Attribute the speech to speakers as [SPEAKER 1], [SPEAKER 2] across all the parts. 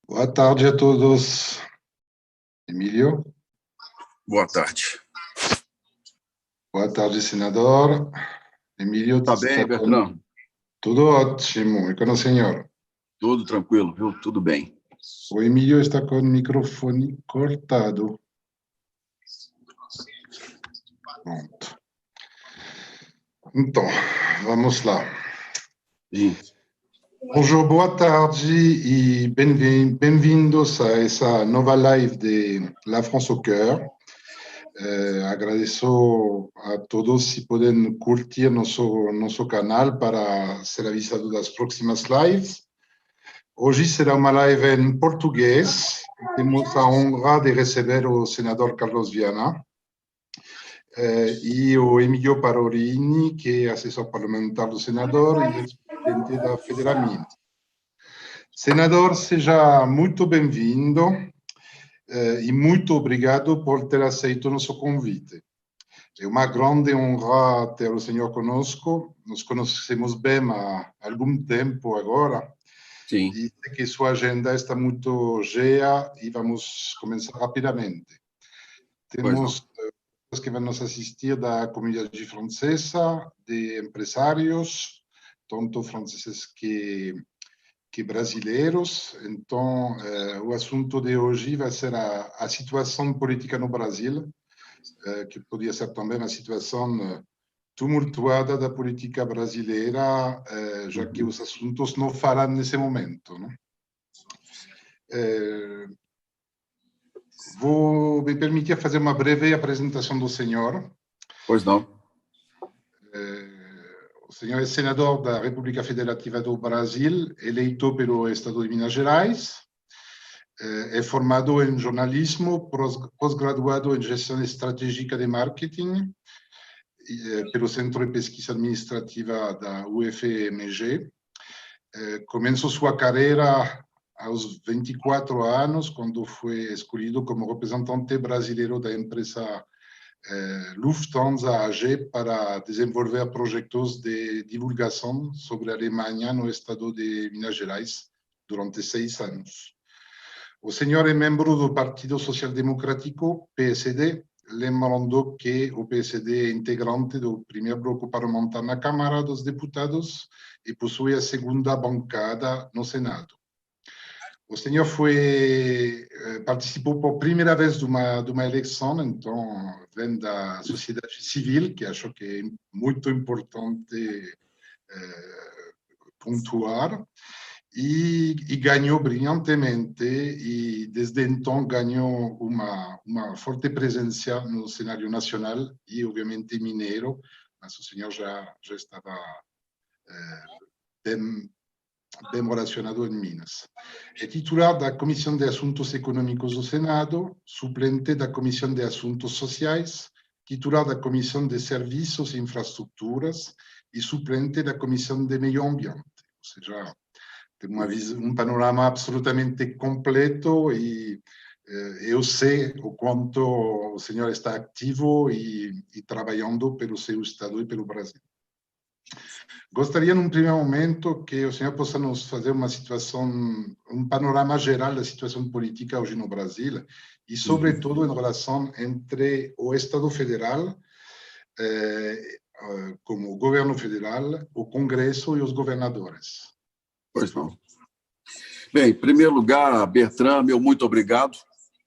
[SPEAKER 1] Boa tarde a todos. Emílio.
[SPEAKER 2] Boa tarde.
[SPEAKER 1] Boa tarde, senador. Emílio.
[SPEAKER 2] Está bem, Bertrand?
[SPEAKER 1] Tudo ótimo. E com o senhor?
[SPEAKER 2] Tudo tranquilo, viu? Tudo bem.
[SPEAKER 1] O Emílio está com o microfone cortado. Pronto. Então, vamos lá.
[SPEAKER 2] Sim.
[SPEAKER 1] Bonjour, boa tarde e bem-vindos a essa nova live de La France au Cœur. Agradeço a todos se podem curtir nosso canal para ser avisado das próximas lives. Hoje será uma live em português. Temos a honra de receber o senador Carlos Viana e o Emílio Parorini, que é assessor parlamentar do senador e ex-presidente da Federamin. Senador, seja muito bem-vindo e muito obrigado por ter aceito o nosso convite. É uma grande honra ter o senhor conosco. Nos conhecemos bem há algum tempo agora.
[SPEAKER 2] Sim.
[SPEAKER 1] E sei que sua agenda está muito cheia e vamos começar rapidamente. Temos pessoas que vão nos assistir da comunidade francesa, de empresários, tanto franceses que brasileiros. Então, o assunto de hoje vai ser a situação política no Brasil, que podia ser também uma situação tumultuada da política brasileira, já que os assuntos não falam nesse momento, não? Vou me permitir fazer uma breve apresentação do senhor.
[SPEAKER 2] Pois não.
[SPEAKER 1] O senhor é senador da República Federativa do Brasil, eleito pelo Estado de Minas Gerais. É formado em jornalismo, pós-graduado em gestão estratégica de marketing pelo Centro de Pesquisa Administrativa da UFMG. Começou sua carreira aos 24 anos, quando foi escolhido como representante brasileiro da empresa Lufthansa AG para desenvolver projetos de divulgação sobre a Alemanha no estado de Minas Gerais durante 6 anos. O senhor é membro do Partido Social Democrático, PSD, lembrando que o PSD é integrante do primeiro bloco parlamentar na Câmara dos Deputados e possui a segunda bancada no Senado. O senhor participou por primeira vez de uma eleição, então vem da sociedade civil, que acho que é muito importante pontuar, e ganhou brilhantemente, e desde então ganhou uma forte presença no cenário nacional e, obviamente, mineiro, mas o senhor já estava bem relacionado em Minas. É titular da Comissão de Assuntos Econômicos do Senado, suplente da Comissão de Assuntos Sociais, titular da Comissão de Serviços e Infraestruturas e suplente da Comissão de Meio Ambiente. Ou seja, tem um panorama absolutamente completo e eu sei o quanto o senhor está ativo e trabalhando pelo seu estado e pelo Brasil. Gostaria, num primeiro momento, que o senhor possa nos fazer um panorama geral da situação política hoje no Brasil e, sobretudo, em relação entre o Estado Federal, como o governo federal, o Congresso e os governadores.
[SPEAKER 2] Pois não. Bem, em primeiro lugar, Bertrand, meu muito obrigado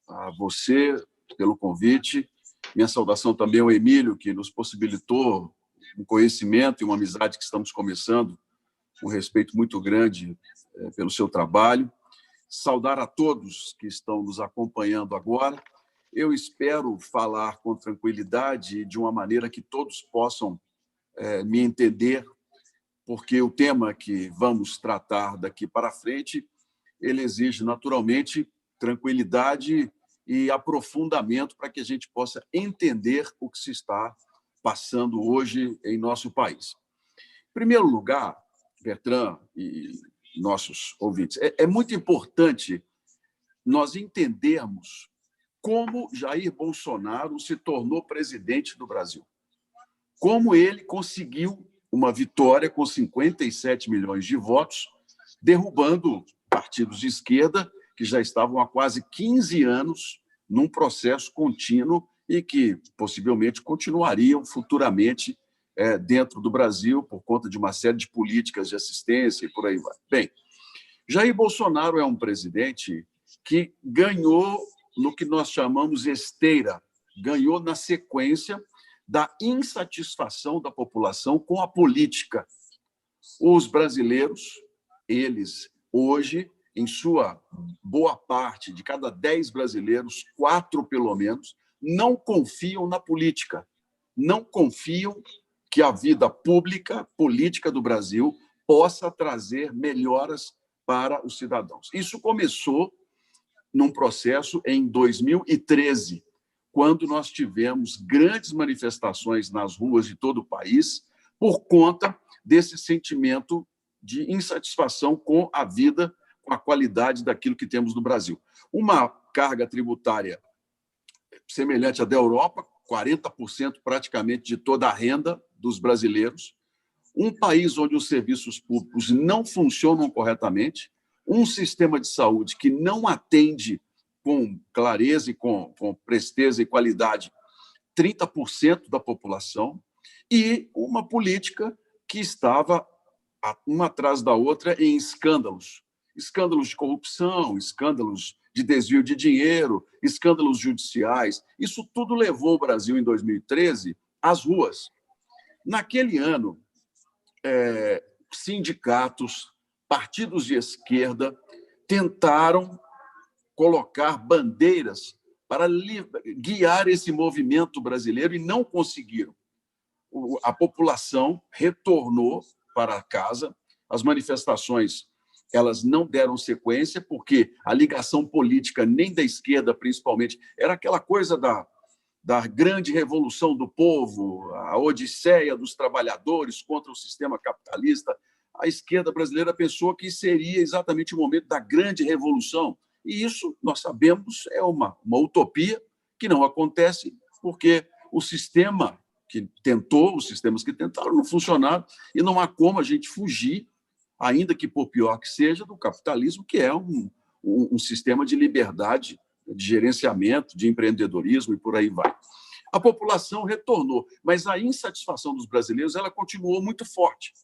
[SPEAKER 2] a você pelo convite. Minha saudação também ao Emílio, que nos possibilitou um conhecimento e uma amizade que estamos começando, um respeito muito grande pelo seu trabalho. Saudar a todos que estão nos acompanhando agora. Eu espero falar com tranquilidade e de uma maneira que todos possam me entender, porque o tema que vamos tratar daqui para frente, ele exige naturalmente tranquilidade e aprofundamento para que a gente possa entender o que se está passando hoje em nosso país. Em primeiro lugar, Bertrand e nossos ouvintes, é muito importante nós entendermos como Jair Bolsonaro se tornou presidente do Brasil. Como ele conseguiu uma vitória com 57 milhões de votos, derrubando partidos de esquerda que já estavam há quase 15 anos num processo contínuo e que possivelmente continuariam futuramente dentro do Brasil por conta de uma série de políticas de assistência e por aí vai. Bem, Jair Bolsonaro é um presidente que ganhou no que nós chamamos esteira, ganhou na sequência da insatisfação da população com a política. Os brasileiros, eles hoje, em sua boa parte, de cada 10 brasileiros, 4 pelo menos, não confiam na política, não confiam que a vida pública, política do Brasil, possa trazer melhoras para os cidadãos. Isso começou num processo em 2013, quando nós tivemos grandes manifestações nas ruas de todo o país por conta desse sentimento de insatisfação com a vida, com a qualidade daquilo que temos no Brasil. Uma carga tributária semelhante à da Europa, 40% praticamente de toda a renda dos brasileiros, um país onde os serviços públicos não funcionam corretamente, um sistema de saúde que não atende com clareza e com presteza e qualidade 30% da população, e uma política que estava, uma atrás da outra, em escândalos. Escândalos de corrupção, escândalos de desvio de dinheiro, escândalos judiciais. Isso tudo levou o Brasil, em 2013, às ruas. Naquele ano, sindicatos, partidos de esquerda tentaram colocar bandeiras para guiar esse movimento brasileiro e não conseguiram. A população retornou para casa, as manifestações elas não deram sequência, porque a ligação política, nem da esquerda principalmente, era aquela coisa da grande revolução do povo, a odisseia dos trabalhadores contra o sistema capitalista. A esquerda brasileira pensou que seria exatamente o momento da grande revolução. E isso, nós sabemos, é uma utopia que não acontece, porque o sistema que tentou, os sistemas que tentaram não funcionaram, e não há como a gente fugir, ainda que por pior que seja, do capitalismo, que é um sistema de liberdade, de gerenciamento, de empreendedorismo e por aí vai. A população retornou, mas a insatisfação dos brasileiros ela continuou muito forte.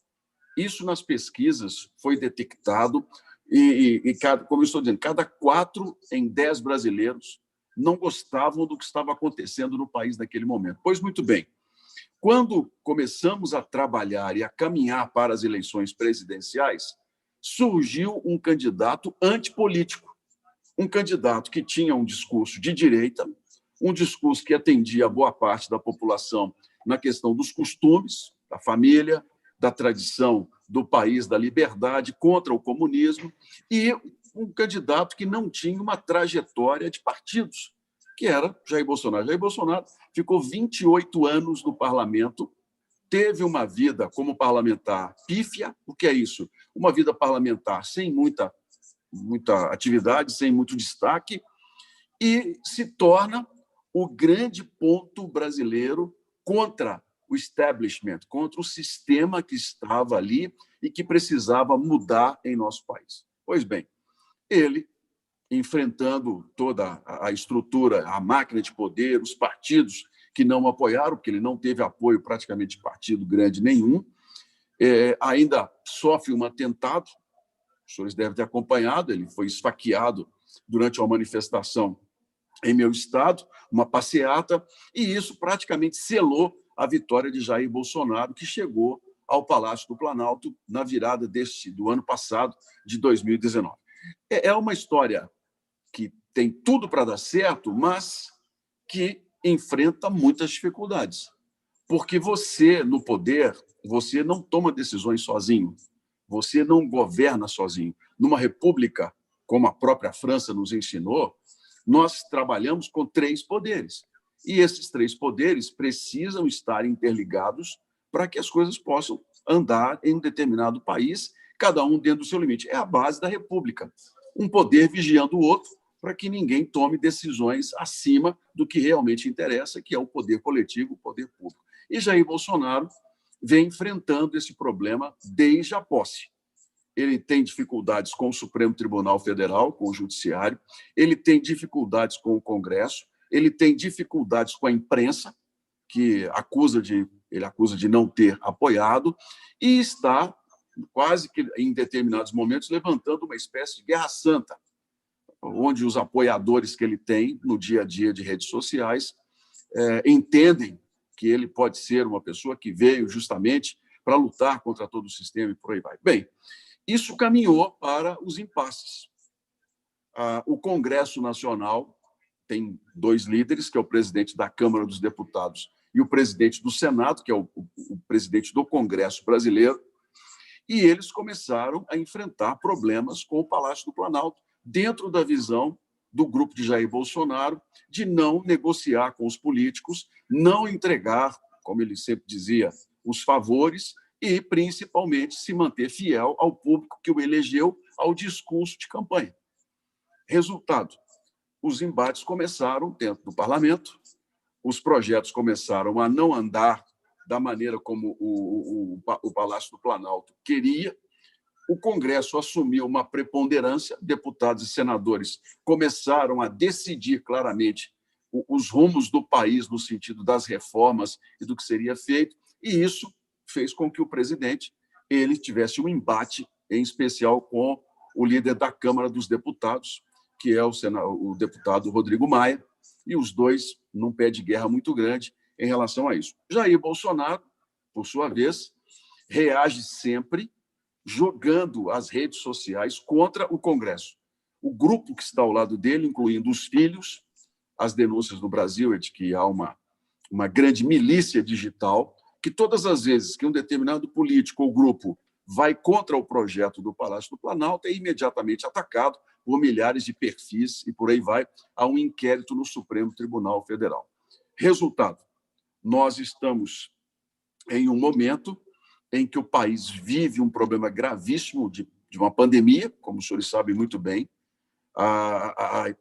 [SPEAKER 2] Isso nas pesquisas foi detectado e como eu estou dizendo, cada 4 em 10 brasileiros não gostavam do que estava acontecendo no país naquele momento. Pois muito bem, quando começamos a trabalhar e a caminhar para as eleições presidenciais, surgiu um candidato antipolítico, um candidato que tinha um discurso de direita, um discurso que atendia a boa parte da população na questão dos costumes, da família, da tradição do país, da liberdade, contra o comunismo, e um candidato que não tinha uma trajetória de partidos, que era Jair Bolsonaro. Jair Bolsonaro ficou 28 anos no parlamento, teve uma vida como parlamentar pífia. O que é isso? Uma vida parlamentar sem muita atividade, sem muito destaque, e se torna o grande ponto brasileiro contra o establishment, contra o sistema que estava ali e que precisava mudar em nosso país. Pois bem, ele, enfrentando toda a estrutura, a máquina de poder, os partidos que não o apoiaram, porque ele não teve apoio praticamente de partido grande nenhum, ainda sofre um atentado, os senhores devem ter acompanhado, ele foi esfaqueado durante uma manifestação em meu estado, uma passeata, e isso praticamente selou a vitória de Jair Bolsonaro, que chegou ao Palácio do Planalto na virada do ano passado, de 2019. É uma história que tem tudo para dar certo, mas que enfrenta muitas dificuldades. Porque você, no poder, você não toma decisões sozinho, você não governa sozinho. Numa república, como a própria França nos ensinou, nós trabalhamos com 3 poderes. E esses três poderes precisam estar interligados para que as coisas possam andar em um determinado país, cada um dentro do seu limite. É a base da República. Um poder vigiando o outro para que ninguém tome decisões acima do que realmente interessa, que é o poder coletivo, o poder público. E Jair Bolsonaro vem enfrentando esse problema desde a posse. Ele tem dificuldades com o Supremo Tribunal Federal, com o Judiciário, ele tem dificuldades com o Congresso, ele tem dificuldades com a imprensa, que ele acusa de não ter apoiado, e está, quase que em determinados momentos, levantando uma espécie de guerra santa, onde os apoiadores que ele tem no dia a dia de redes sociais entendem que ele pode ser uma pessoa que veio justamente para lutar contra todo o sistema e por aí vai. Bem, isso caminhou para os impasses. O Congresso Nacional tem dois líderes, que é o presidente da Câmara dos Deputados e o presidente do Senado, que é o presidente do Congresso brasileiro, e eles começaram a enfrentar problemas com o Palácio do Planalto, dentro da visão do grupo de Jair Bolsonaro, de não negociar com os políticos, não entregar, como ele sempre dizia, os favores e, principalmente, se manter fiel ao público que o elegeu, ao discurso de campanha. Resultado, os embates começaram dentro do parlamento, os projetos começaram a não andar da maneira como o Palácio do Planalto queria, o Congresso assumiu uma preponderância, deputados e senadores começaram a decidir claramente os rumos do país no sentido das reformas e do que seria feito, e isso fez com que o presidente ele tivesse um embate, em especial com o líder da Câmara dos Deputados, que é o deputado Rodrigo Maia, e os dois num pé de guerra muito grande em relação a isso. Jair Bolsonaro, por sua vez, reage sempre jogando as redes sociais contra o Congresso. O grupo que está ao lado dele, incluindo os filhos, as denúncias no Brasil é de que há uma grande milícia digital, que todas as vezes que um determinado político ou grupo vai contra o projeto do Palácio do Planalto, é imediatamente atacado por milhares de perfis e por aí vai, a um inquérito no Supremo Tribunal Federal. Resultado, nós estamos em um momento em que o país vive um problema gravíssimo de uma pandemia, como os senhores sabem muito bem. A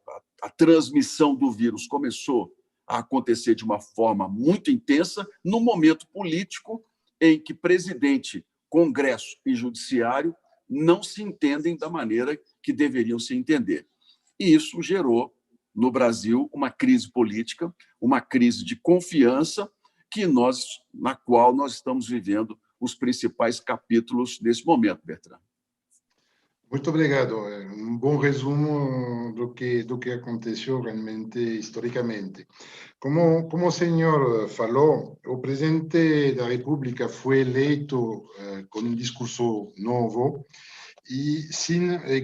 [SPEAKER 2] transmissão do vírus começou a acontecer de uma forma muito intensa, num momento político em que presidente, Congresso e Judiciário não se entendem da maneira que deveriam se entender. E isso gerou, no Brasil, uma crise política, uma crise de confiança na qual nós estamos vivendo os principais capítulos desse momento, Bertrand.
[SPEAKER 1] Muito obrigado. Bom resumo do que aconteceu realmente historicamente. Como o senhor falou, o presidente da República foi eleito com um discurso novo e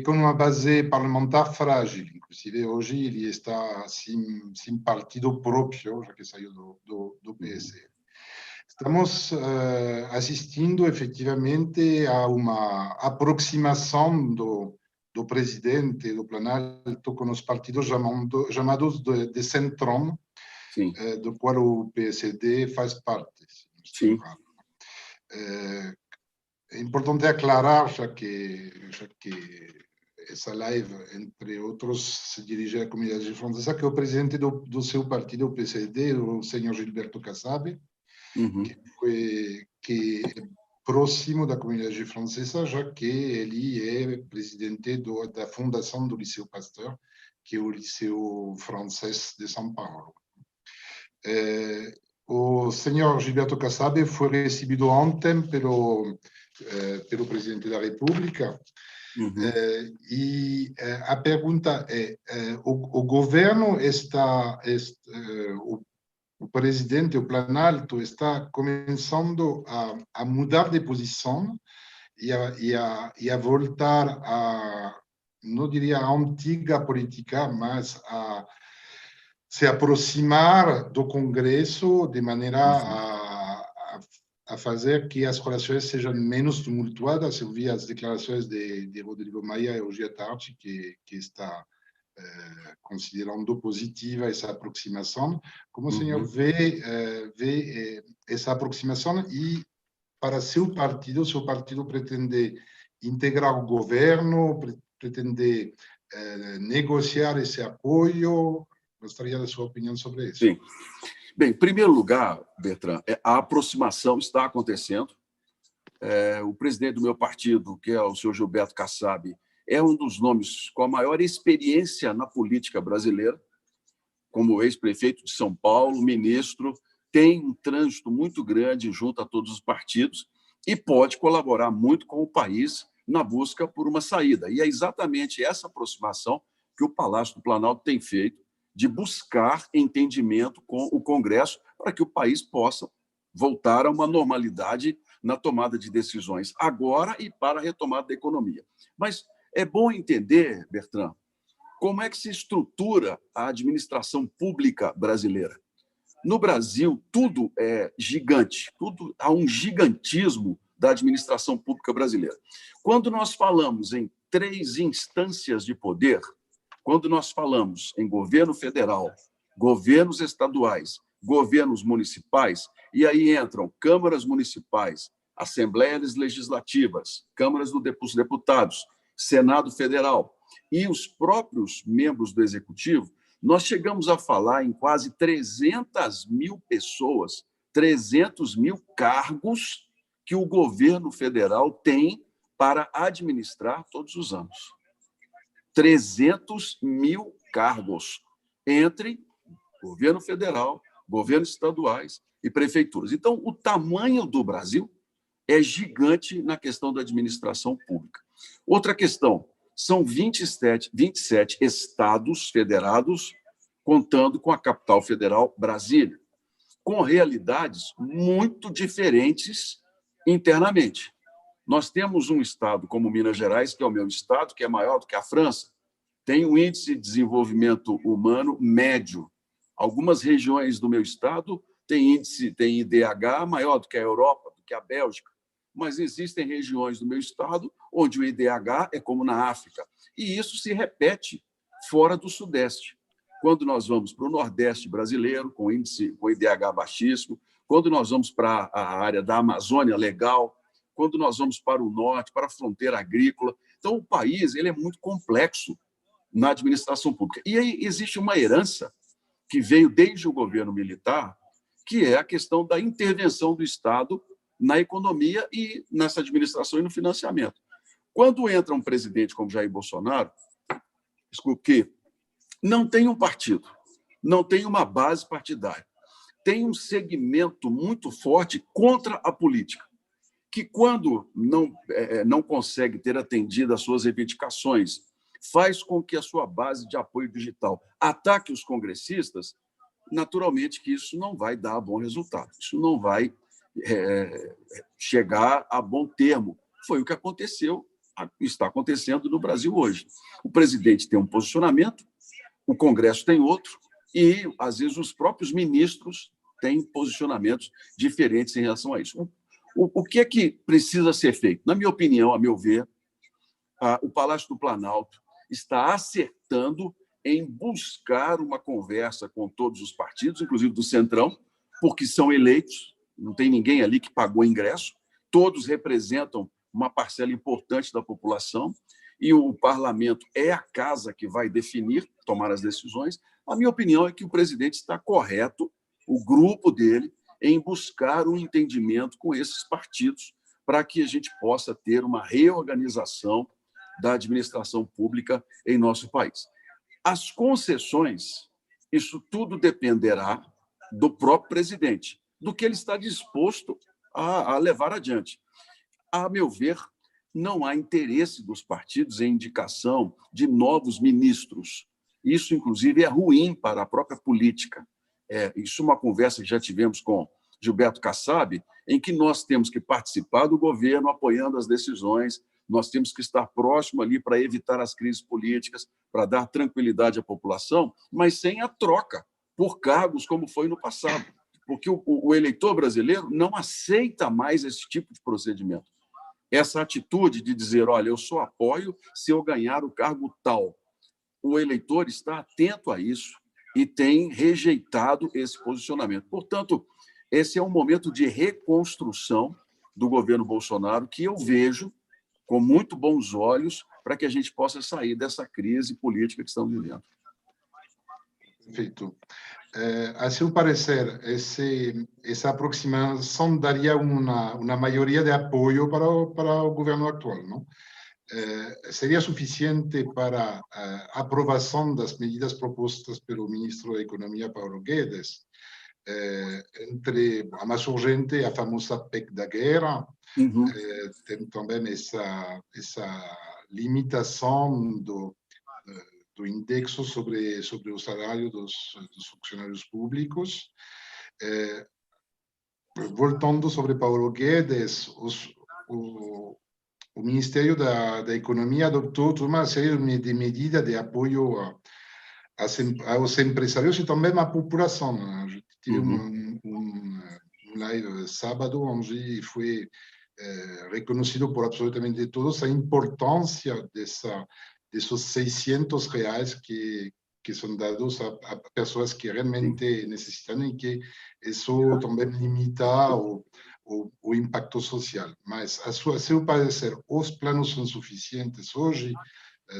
[SPEAKER 1] com uma base parlamentar frágil. Inclusive, hoje ele está sem partido próprio, já que saiu do PSD. Estamos assistindo efetivamente a uma aproximação do presidente do Planalto com os partidos chamados de Centrão, do qual o PSD faz parte.
[SPEAKER 2] Sim.
[SPEAKER 1] É importante aclarar, já que essa live, entre outros, se dirige à comunidade francesa, que o presidente do seu partido, o PSD, o senhor Gilberto Kassab, que é próximo da comunidade francesa, já que ele é presidente da fundação do Liceu Pasteur, que é o Liceu Francês de São Paulo. O senhor Gilberto Kassab foi recebido ontem pelo presidente da República. E a pergunta é: o governo o presidente, o Planalto, está começando a mudar de posição e a voltar não diria a antiga política, mas a se aproximar do Congresso de maneira a fazer que as relações sejam menos tumultuadas. Eu vi as declarações de Rodrigo Maia hoje à tarde, que está considerando positiva essa aproximação. Como o senhor vê essa aproximação e, para seu partido pretende integrar o governo, pretende negociar esse apoio? Gostaria da sua opinião sobre isso.
[SPEAKER 2] Sim. Bem, em primeiro lugar, Bertrand, a aproximação está acontecendo. O presidente do meu partido, que é o senhor Gilberto Kassab, é um dos nomes com a maior experiência na política brasileira, como ex-prefeito de São Paulo, ministro, tem um trânsito muito grande junto a todos os partidos e pode colaborar muito com o país na busca por uma saída. E é exatamente essa aproximação que o Palácio do Planalto tem feito, de buscar entendimento com o Congresso para que o país possa voltar a uma normalidade na tomada de decisões agora e para a retomada da economia. Mas é bom entender, Bertrand, como é que se estrutura a administração pública brasileira. No Brasil, tudo é gigante, há um gigantismo da administração pública brasileira. Quando nós falamos em 3 instâncias de poder, quando nós falamos em governo federal, governos estaduais, governos municipais, e aí entram câmaras municipais, assembleias legislativas, câmaras dos deputados, Senado Federal e os próprios membros do Executivo, nós chegamos a falar em quase 300 mil pessoas, 300 mil cargos que o governo federal tem para administrar todos os anos. 300 mil cargos entre governo federal, governos estaduais e prefeituras. Então, o tamanho do Brasil é gigante na questão da administração pública. Outra questão, são 27 estados federados, contando com a capital federal, Brasília, com realidades muito diferentes internamente. Nós temos um estado como Minas Gerais, que é o meu estado, que é maior do que a França, tem um índice de desenvolvimento humano médio. Algumas regiões do meu estado têm IDH maior do que a Europa, do que a Bélgica, mas existem regiões do meu estado onde o IDH é como na África. E isso se repete fora do Sudeste. Quando nós vamos para o Nordeste brasileiro, com IDH baixíssimo, quando nós vamos para a área da Amazônia legal, quando nós vamos para o norte, para a fronteira agrícola. Então, o país ele é muito complexo na administração pública. E aí existe uma herança que veio desde o governo militar, que é a questão da intervenção do Estado na economia e nessa administração e no financiamento. Quando entra um presidente como Jair Bolsonaro, que não tem um partido, não tem uma base partidária, tem um segmento muito forte contra a política, que quando não consegue ter atendido às suas reivindicações, faz com que a sua base de apoio digital ataque os congressistas, naturalmente que isso não vai dar bom resultado, isso não vai chegar a bom termo. Foi o que aconteceu, está acontecendo no Brasil hoje. O presidente tem um posicionamento, o Congresso tem outro, e, às vezes, os próprios ministros têm posicionamentos diferentes em relação a isso. O que é que precisa ser feito? Na minha opinião, a meu ver, o Palácio do Planalto está acertando em buscar uma conversa com todos os partidos, inclusive do Centrão, porque são eleitos, não tem ninguém ali que pagou ingresso, todos representam uma parcela importante da população e o parlamento é a casa que vai definir, tomar as decisões. A minha opinião é que o presidente está correto, o grupo dele, em buscar um entendimento com esses partidos para que a gente possa ter uma reorganização da administração pública em nosso país. As concessões, isso tudo dependerá do próprio presidente, do que ele está disposto a levar adiante. A meu ver, não há interesse dos partidos em indicação de novos ministros. Isso, inclusive, é ruim para a própria política. Isso é uma conversa que já tivemos com Gilberto Kassab, em que nós temos que participar do governo apoiando as decisões, nós temos que estar próximo ali para evitar as crises políticas, para dar tranquilidade à população, mas sem a troca por cargos, como foi no passado. Porque o eleitor brasileiro não aceita mais esse tipo de procedimento. Essa atitude de dizer, olha, eu só apoio se eu ganhar o cargo tal. o eleitor está atento a isso e tem rejeitado esse posicionamento. Portanto, esse é um momento de reconstrução do governo Bolsonaro que eu vejo com muito bons olhos para que a gente possa sair dessa crise política que estamos vivendo.
[SPEAKER 1] Perfeito. A seu parecer, essa aproximação daria uma maioria de apoio para o governo atual, não? Seria suficiente para a aprovação das medidas propostas pelo ministro da Economia, Paulo Guedes, entre a mais urgente, a famosa PEC da guerra, tem também essa limitação do indexo sobre o salário dos funcionários públicos. Voltando sobre Paulo Guedes, o Ministério da Economia adotou toda uma série de medidas de apoio aos empresários e também à população. Eu tive um live sábado onde foi reconhecido por absolutamente todos a importância desses 600 reais que são dados a pessoas que realmente necessitam e que isso também limita o impacto social. Mas, a seu parecer, os planos são suficientes hoje,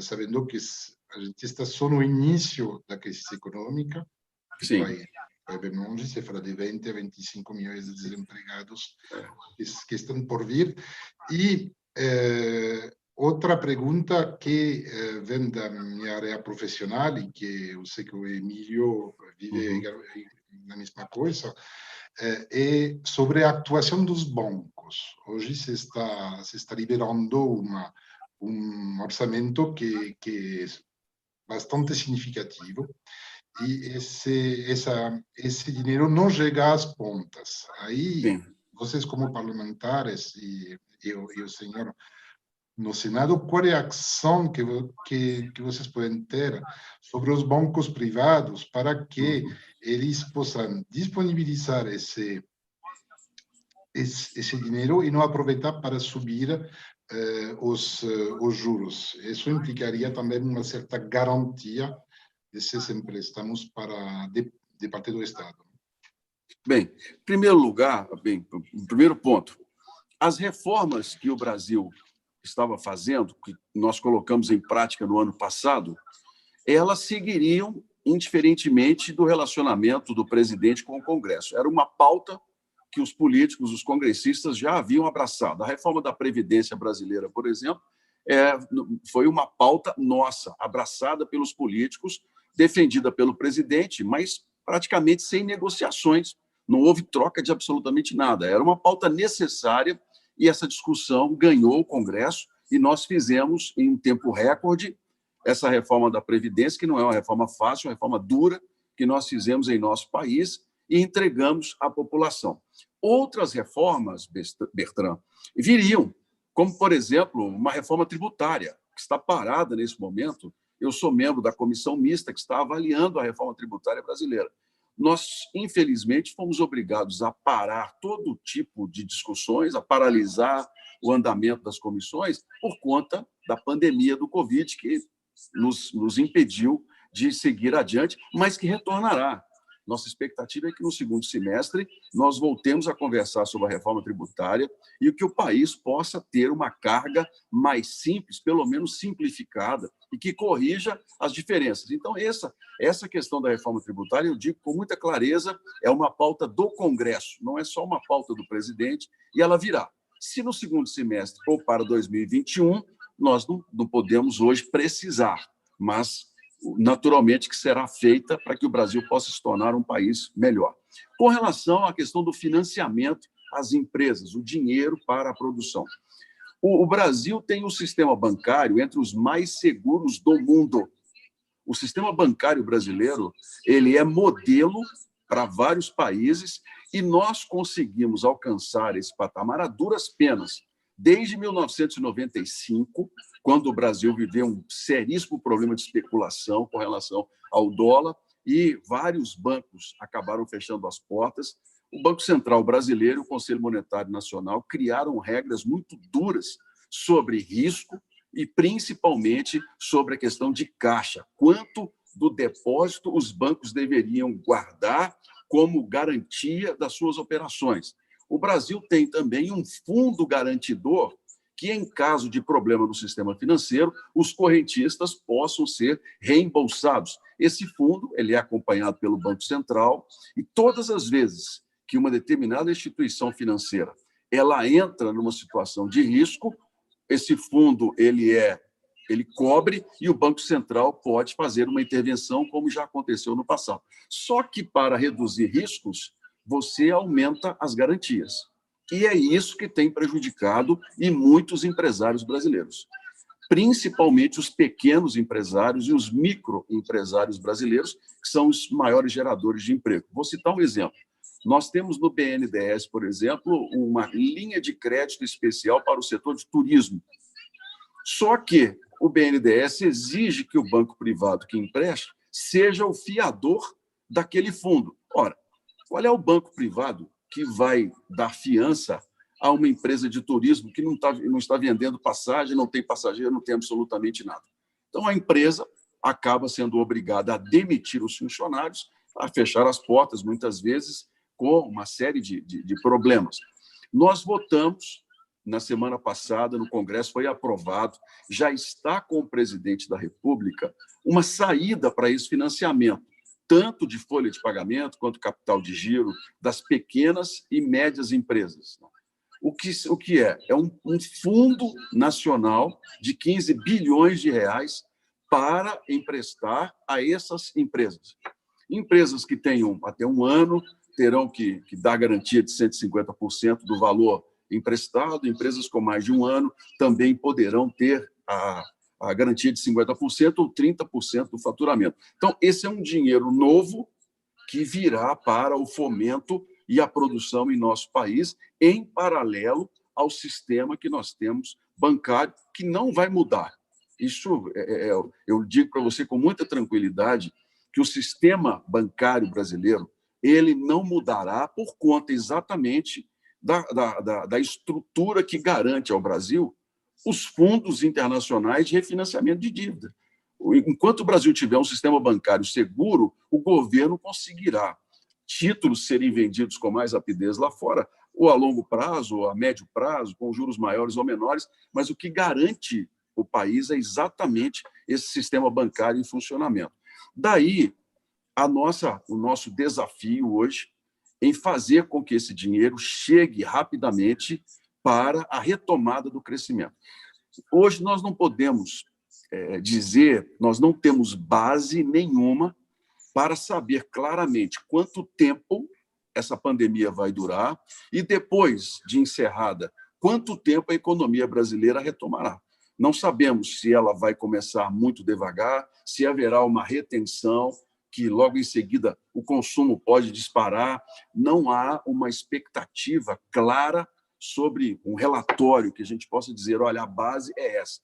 [SPEAKER 1] sabendo que a gente está só no início da crise econômica?
[SPEAKER 2] Sim.
[SPEAKER 1] Vai bem longe, se fala de 20 a 25 milhões de desempregados que estão por vir. E outra pergunta que vem da minha área profissional e que eu sei que o Emílio vive na mesma coisa, é sobre a atuação dos bancos. Hoje se está liberando um orçamento que é bastante significativo e esse dinheiro não chega às pontas. Aí, vocês como parlamentares e o senhor no Senado, qual é a ação que vocês podem ter sobre os bancos privados para que eles possam disponibilizar esse dinheiro e não aproveitar para subir os juros? Isso implicaria também uma certa garantia desses empréstimos de parte do Estado.
[SPEAKER 2] Bem, em primeiro lugar, primeiro ponto, as reformas que o Brasil estava fazendo, que nós colocamos em prática no ano passado, elas seguiriam indiferentemente do relacionamento do presidente com o Congresso. Era uma pauta que os políticos, os congressistas já haviam abraçado. A reforma da Previdência brasileira, por exemplo, foi uma pauta nossa, abraçada pelos políticos, defendida pelo presidente, mas praticamente sem negociações. Não houve troca de absolutamente nada. Era uma pauta necessária e essa discussão ganhou o Congresso e nós fizemos, em um tempo recorde, essa reforma da Previdência, que não é uma reforma fácil, é uma reforma dura, que nós fizemos em nosso país e entregamos à população. Outras reformas, Bertrand, viriam, como, por exemplo, uma reforma tributária, que está parada nesse momento. Eu sou membro da comissão mista que está avaliando a reforma tributária brasileira. Nós, infelizmente, fomos obrigados a parar todo tipo de discussões, a paralisar o andamento das comissões por conta da pandemia do Covid, que nos impediu de seguir adiante, mas que retornará. Nossa expectativa é que, no segundo semestre, nós voltemos a conversar sobre a reforma tributária e que o país possa ter uma carga mais simples, pelo menos simplificada, e que corrija as diferenças. Então, essa questão da reforma tributária, eu digo com muita clareza, é uma pauta do Congresso, não é só uma pauta do presidente, e ela virá. Se no segundo semestre ou para 2021, nós não podemos hoje precisar, mas naturalmente que será feita para que o Brasil possa se tornar um país melhor. Com relação à questão do financiamento às empresas, o dinheiro para a produção. O Brasil tem um sistema bancário entre os mais seguros do mundo. O sistema bancário brasileiro, ele é modelo para vários países e nós conseguimos alcançar esse patamar a duras penas. Desde 1995, quando o Brasil viveu um seríssimo problema de especulação com relação ao dólar e vários bancos acabaram fechando as portas, o Banco Central brasileiro e o Conselho Monetário Nacional criaram regras muito duras sobre risco e principalmente sobre a questão de caixa. Quanto do depósito os bancos deveriam guardar como garantia das suas operações. O Brasil tem também um fundo garantidor que, em caso de problema no sistema financeiro, os correntistas possam ser reembolsados. Esse fundo ele é acompanhado pelo Banco Central e todas as vezes que uma determinada instituição financeira ela entra numa situação de risco, esse fundo ele cobre e o Banco Central pode fazer uma intervenção, como já aconteceu no passado. Só que, para reduzir riscos, você aumenta as garantias. E é isso que tem prejudicado e muitos empresários brasileiros, principalmente os pequenos empresários e os microempresários brasileiros, que são os maiores geradores de emprego. Vou citar um exemplo. Nós temos no BNDES, por exemplo, uma linha de crédito especial para o setor de turismo. Só que o BNDES exige que o banco privado que empreste seja o fiador daquele fundo. Ora, qual é o banco privado que vai dar fiança a uma empresa de turismo que não está vendendo passagem, não tem passageiro, não tem absolutamente nada? Então, a empresa acaba sendo obrigada a demitir os funcionários, a fechar as portas, muitas vezes, com uma série de problemas. Nós votamos, na semana passada, no Congresso, foi aprovado, já está com o presidente da República, uma saída para esse financiamento, tanto de folha de pagamento quanto capital de giro das pequenas e médias empresas. O que é? É um fundo nacional de 15 bilhões de reais para emprestar a essas empresas. Empresas que tenham até um ano terão que dar garantia de 150% do valor emprestado, empresas com mais de um ano também poderão ter a garantia de 50% ou 30% do faturamento. Então, esse é um dinheiro novo que virá para o fomento e a produção em nosso país, em paralelo ao sistema que nós temos bancário, que não vai mudar. Isso, eu digo para você com muita tranquilidade, que o sistema bancário brasileiro ele não mudará por conta exatamente da estrutura que garante ao Brasil os fundos internacionais de refinanciamento de dívida. Enquanto o Brasil tiver um sistema bancário seguro, o governo conseguirá títulos serem vendidos com mais rapidez lá fora, ou a longo prazo, ou a médio prazo, com juros maiores ou menores, mas o que garante o país é exatamente esse sistema bancário em funcionamento. Daí, o nosso desafio hoje em fazer com que esse dinheiro chegue rapidamente para a retomada do crescimento. Hoje nós não podemos dizer, nós não temos base nenhuma para saber claramente quanto tempo essa pandemia vai durar e, depois de encerrada, quanto tempo a economia brasileira retomará. Não sabemos se ela vai começar muito devagar, se haverá uma retenção, que logo em seguida o consumo pode disparar. Não há uma expectativa clara sobre um relatório que a gente possa dizer, olha, a base é essa.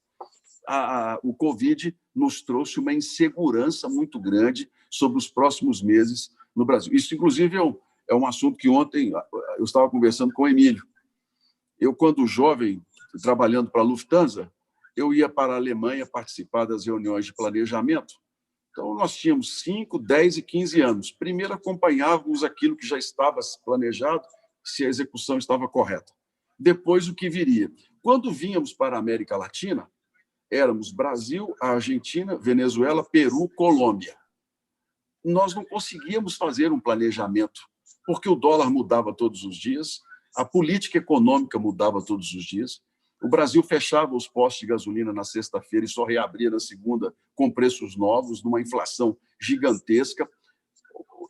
[SPEAKER 2] O Covid nos trouxe uma insegurança muito grande sobre os próximos meses no Brasil. Isso, inclusive, é um assunto que ontem eu estava conversando com o Emílio. Eu, quando jovem, trabalhando para a Lufthansa, eu ia para a Alemanha participar das reuniões de planejamento. Então, nós tínhamos 5, 10 e 15 anos. Primeiro, acompanhávamos aquilo que já estava planejado, se a execução estava correta. Depois, o que viria. Quando vínhamos para a América Latina, éramos Brasil, Argentina, Venezuela, Peru, Colômbia. Nós não conseguíamos fazer um planejamento, porque o dólar mudava todos os dias, a política econômica mudava todos os dias, o Brasil fechava os postos de gasolina na sexta-feira e só reabria na segunda com preços novos, numa inflação gigantesca.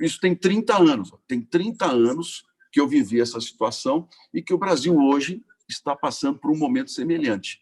[SPEAKER 2] Isso tem 30 anos. Tem 30 anos que eu vivi essa situação e que o Brasil hoje está passando por um momento semelhante.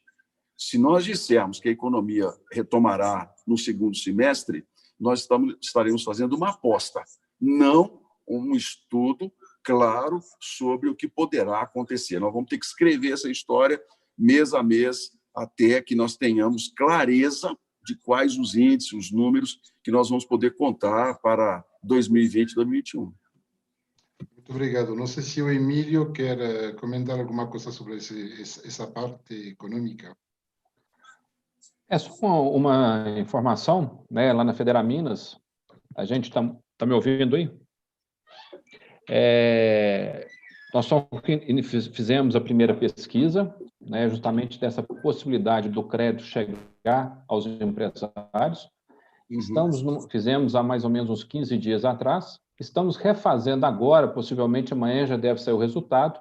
[SPEAKER 2] Se nós dissermos que a economia retomará no segundo semestre, nós estaremos fazendo uma aposta, não um estudo claro sobre o que poderá acontecer. Nós vamos ter que escrever essa história mês a mês até que nós tenhamos clareza de quais os índices, os números que nós vamos poder contar para 2020 e 2021.
[SPEAKER 1] Muito obrigado. Não sei se o Emílio quer comentar alguma coisa sobre essa parte econômica.
[SPEAKER 3] É só uma informação, né? Lá na Federaminas, a gente está me ouvindo aí? Nós fizemos a primeira pesquisa, né, justamente dessa possibilidade do crédito chegar aos empresários. Fizemos há mais ou menos uns 15 dias atrás. Estamos refazendo agora, possivelmente amanhã já deve sair o resultado,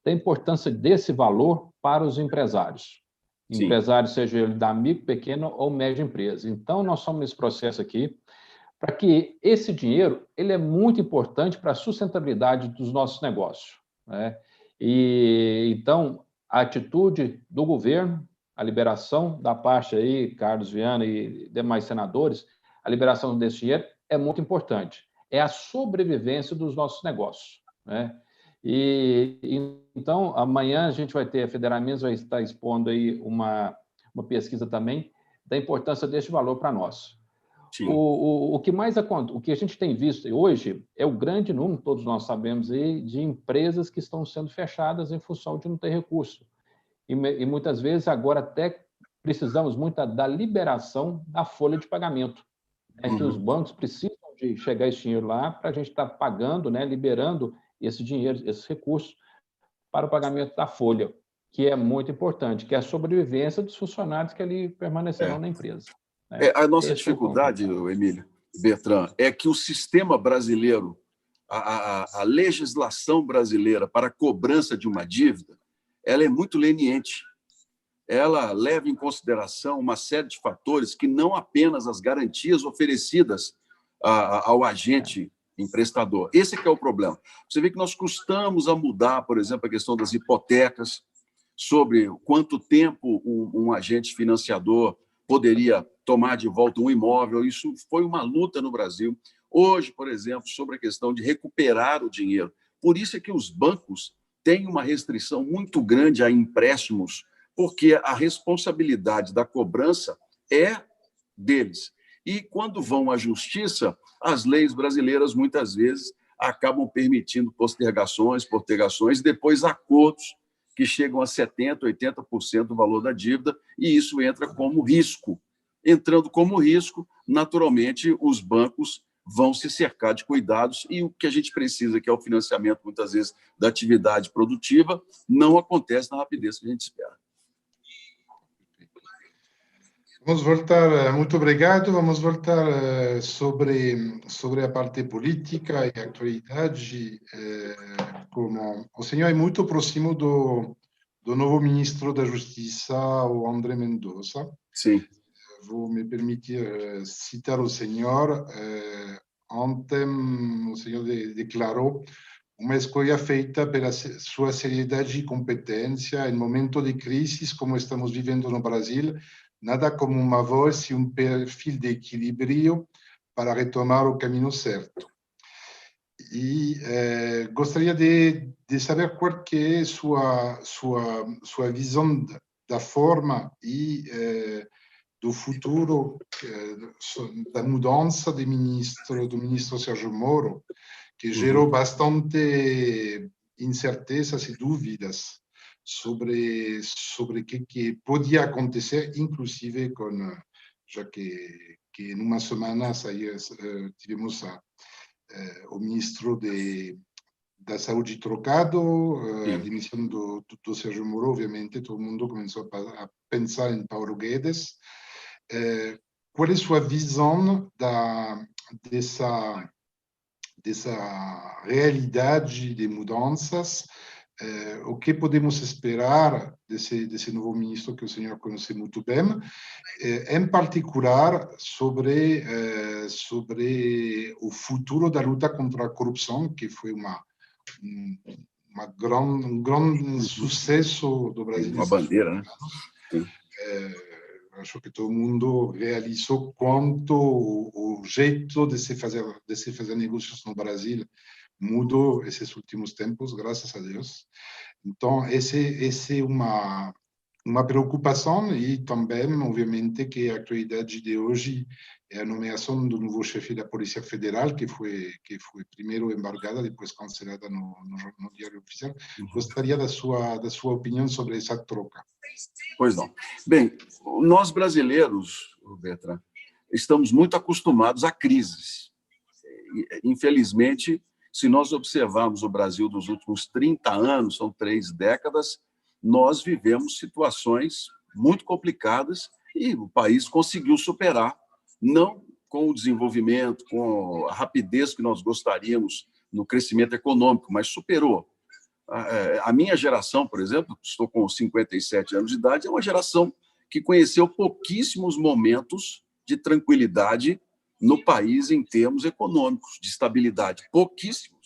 [SPEAKER 3] da importância desse valor para os empresários.
[SPEAKER 2] Sim.
[SPEAKER 3] Empresários, seja ele da micro, pequena ou média empresa. Então, nós estamos nesse processo aqui, para que esse dinheiro ele é muito importante para a sustentabilidade dos nossos negócios, né? E então a atitude do governo, a liberação da parte aí, Carlos Viana e demais senadores, a liberação desse dinheiro é muito importante. É a sobrevivência dos nossos negócios, né? Então amanhã a gente vai ter, a Federaminas vai estar expondo aí uma pesquisa também da importância deste valor para nós. O que a gente tem visto hoje é o grande número, todos nós sabemos, aí, de empresas que estão sendo fechadas em função de não ter recurso. E muitas vezes agora até precisamos muito da liberação da folha de pagamento, né? Que os bancos precisam de chegar esse dinheiro lá para a gente estar pagando, né? Liberando esse dinheiro, esses recursos para o pagamento da folha, que é muito importante, que é a sobrevivência dos funcionários que ali permanecerão na empresa.
[SPEAKER 2] A nossa dificuldade, Emílio, Bertrand, é que o sistema brasileiro, a legislação brasileira para a cobrança de uma dívida, ela é muito leniente. Ela leva em consideração uma série de fatores que não apenas as garantias oferecidas ao agente emprestador. Esse é que é o problema. Você vê que nós custamos a mudar, por exemplo, a questão das hipotecas, sobre quanto tempo um agente financiador poderia tomar de volta um imóvel. Isso foi uma luta no Brasil. Hoje, por exemplo, sobre a questão de recuperar o dinheiro. Por isso é que os bancos têm uma restrição muito grande a empréstimos, porque a responsabilidade da cobrança é deles. E quando vão à justiça, as leis brasileiras muitas vezes acabam permitindo postergações, e depois acordos que chegam a 70%, 80% do valor da dívida, e isso entra como risco. Entrando como risco, naturalmente, os bancos vão se cercar de cuidados e o que a gente precisa, que é o financiamento, muitas vezes, da atividade produtiva, não acontece na rapidez que a gente espera.
[SPEAKER 1] Vamos voltar, muito obrigado. Vamos voltar sobre a parte política e atualidade. Como o senhor é muito próximo do novo ministro da Justiça, o André Mendonça.
[SPEAKER 2] Sim.
[SPEAKER 1] Vou me permitir citar o senhor. Ontem, o senhor declarou uma escolha feita pela sua seriedade e competência em momento de crise como estamos vivendo no Brasil. Nada como uma voz e perfil de equilíbrio para retomar o caminho certo. E gostaria de saber qual que é sua visão da forma e do futuro da mudança do ministro Sérgio Moro, que gerou bastante incertezas e dúvidas sobre o que podia acontecer, inclusive já que numa semana tivemos o ministro da Saúde trocado, a demissão do Sérgio Moro, obviamente, todo mundo começou a pensar em Paulo Guedes. Qual é a sua visão dessa realidade de mudanças? O que podemos esperar desse novo ministro que o senhor conhece muito bem, em particular sobre o futuro da luta contra a corrupção, que foi um grande sucesso do Brasil.
[SPEAKER 2] Uma bandeira, né?
[SPEAKER 1] Acho que todo mundo realizou quanto o jeito de se fazer negócios no Brasil mudou esses últimos tempos, graças a Deus. Então, esse é uma preocupação e também, obviamente, que a actualidade de hoje é a nomeação do novo chefe da Polícia Federal, que foi primeiro embargada, depois cancelada no Diário Oficial. Gostaria da sua opinião sobre essa troca.
[SPEAKER 2] Pois não. Bem, nós brasileiros, Bertrand, estamos muito acostumados a crises. Infelizmente, se nós observarmos o Brasil dos últimos 30 anos, são 3 décadas, nós vivemos situações muito complicadas e o país conseguiu superar, não com o desenvolvimento, com a rapidez que nós gostaríamos no crescimento econômico, mas superou. A minha geração, por exemplo, estou com 57 anos de idade, é uma geração que conheceu pouquíssimos momentos de tranquilidade no país em termos econômicos, de estabilidade, pouquíssimos.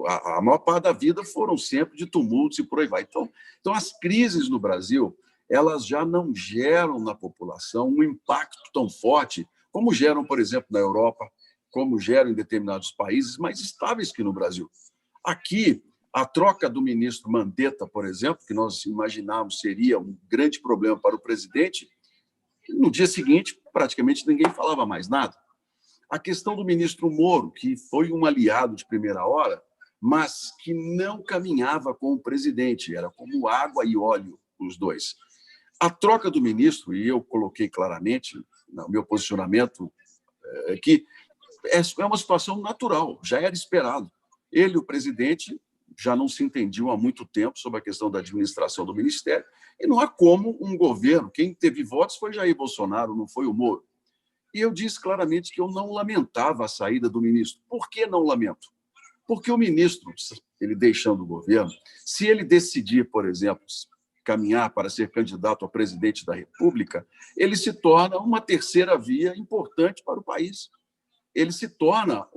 [SPEAKER 2] A maior parte da vida foram sempre de tumultos e por aí vai. Então, as crises no Brasil, elas já não geram na população um impacto tão forte como geram, por exemplo, na Europa, como geram em determinados países mais estáveis que no Brasil. Aqui, a troca do ministro Mandetta, por exemplo, que nós imaginávamos seria um grande problema para o presidente, no dia seguinte, praticamente ninguém falava mais nada. A questão do ministro Moro, que foi um aliado de primeira hora, mas que não caminhava com o presidente, era como água e óleo, os dois. A troca do ministro, e eu coloquei claramente no meu posicionamento, que é uma situação natural, já era esperado. Ele, o presidente, já não se entendiam há muito tempo sobre a questão da administração do ministério, e não há como um governo, quem teve votos foi Jair Bolsonaro, não foi o Moro. E eu disse claramente que eu não lamentava a saída do ministro. Por que não lamento? Porque o ministro, ele deixando o governo, se ele decidir, por exemplo, caminhar para ser candidato a presidente da República, ele se torna uma terceira via importante para o país. Ele se torna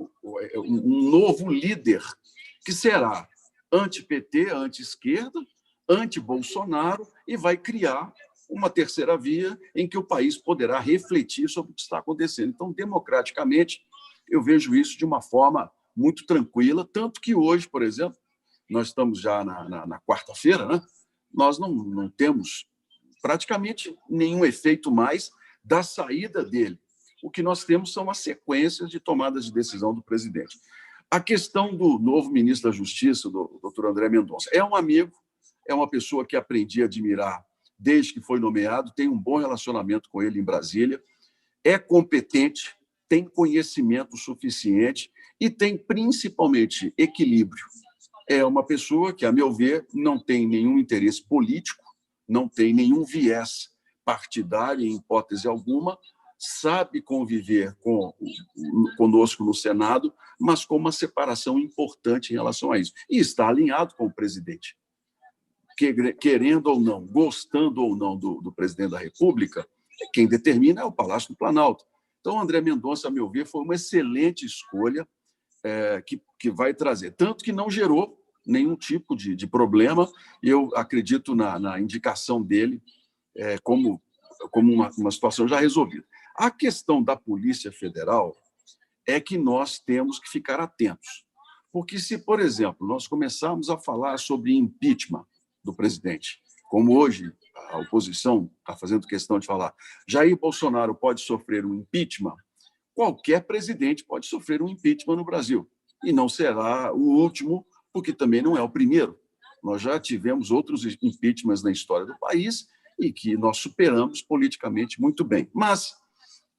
[SPEAKER 2] um novo líder que será anti-PT, anti-esquerda, anti-Bolsonaro e vai criar uma terceira via em que o país poderá refletir sobre o que está acontecendo. Então, democraticamente, eu vejo isso de uma forma muito tranquila, tanto que hoje, por exemplo, nós estamos já na quarta-feira, né? Nós não temos praticamente nenhum efeito mais da saída dele. O que nós temos são as sequências de tomadas de decisão do presidente. A questão do novo ministro da Justiça, do Dr. André Mendonça, é um amigo, é uma pessoa que aprendi a admirar desde que foi nomeado, tem um bom relacionamento com ele em Brasília, é competente, tem conhecimento suficiente e tem, principalmente, equilíbrio. É uma pessoa que, a meu ver, não tem nenhum interesse político, não tem nenhum viés partidário, em hipótese alguma, sabe conviver conosco no Senado, mas com uma separação importante em relação a isso. E está alinhado com o presidente. Querendo ou não, gostando ou não do presidente da República, quem determina é o Palácio do Planalto. Então, André Mendonça, a meu ver, foi uma excelente escolha que vai trazer. Tanto que não gerou nenhum tipo de problema. Eu acredito na indicação dele como uma situação já resolvida. A questão da Polícia Federal é que nós temos que ficar atentos. Porque se, por exemplo, nós começarmos a falar sobre impeachment do presidente, como hoje a oposição está fazendo questão de falar, Jair Bolsonaro pode sofrer um impeachment, qualquer presidente pode sofrer um impeachment no Brasil. E não será o último, porque também não é o primeiro. Nós já tivemos outros impeachments na história do país e que nós superamos politicamente muito bem. Mas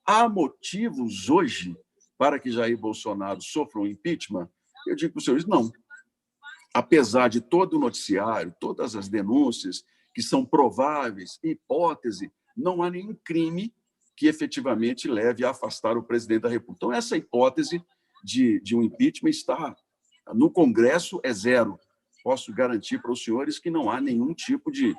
[SPEAKER 2] há motivos hoje para que Jair Bolsonaro sofra um impeachment? Eu digo para os senhores, não. Apesar de todo o noticiário, todas as denúncias que são prováveis, hipótese, não há nenhum crime que efetivamente leve a afastar o presidente da República. Então, essa hipótese de um impeachment está no Congresso, é zero. Posso garantir para os senhores que não há nenhum tipo de